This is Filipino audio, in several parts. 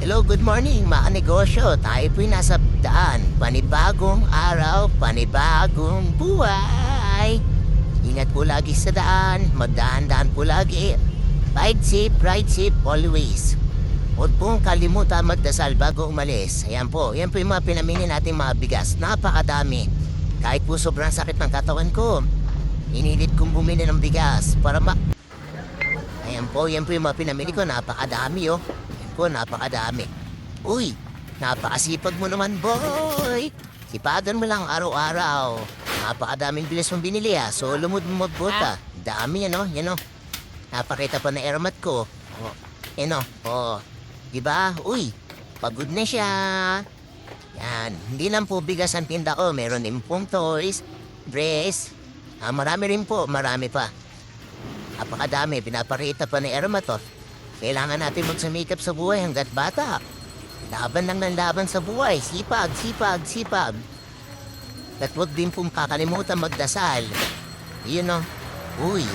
Hello, good morning mga negosyo. Tayo po'y nasa daan. Panibagong araw, panibagong buhay. Ingat po lagi sa daan, magdaan-daan po lagi. Ride safe always. Huwag pong kalimutan magdasal bago umalis. Ayan po yung mga pinamili nating mga bigas. Napakadami. Kahit po sobrang sakit ng katawan ko, inilit kong bumili ng bigas para Ayan po yung mga pinamili ko. Napakadami oh. Ko, napakadami. Uy, napakasipag mo naman, boy. Sipagan mo lang araw-araw. Napakadaming bilis mong binili, ha. So, lumod mo magbota. Dami, yan, o. Napakita pa na airmat ko. Oh, yan, oh. Diba? Uy, pagod na siya. Yan, hindi lang po bigas ang tinda ko. Meron din pong toys, dress. Marami rin po, marami pa. Napakadami, pinapakita pa na airmat, oh. Kailangan natin magsumikap sa buhay hanggat bata. Laban lang ng laban sa buhay. Sipag. At huwag din pong kakalimutan magdasal. Yun o. Uy,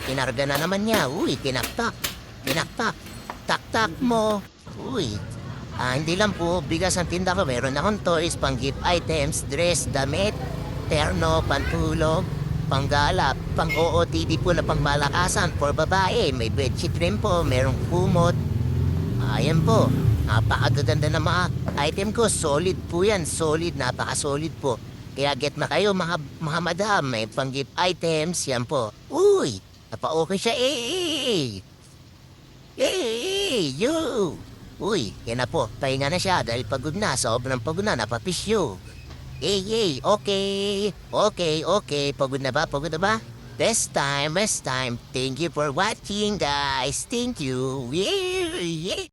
kinarga na naman niya. Uy, tinaktak. Tak mo. Uy. Hindi lang po bigas ang tinda ko. Meron akong toys, pang gift items, dress, damit, terno, pantulog, panggala, pang OOTD po na pangmalakasan for babae. May bedsheet rin po, merong kumot. Ayan po, napakagaganda na mga item ko. Solid po yan, solid, napaka-solid po. Kaya get na kayo mga madam, may pang gift items, yan po. Uy, napa-okay siya, yo! Uy, yan na po, pahinga na siya dahil pagod na, sobrang pagod na, napapisyo. Okay. Pagod na ba? Best time. Thank you for watching, guys. Thank you. Yeah.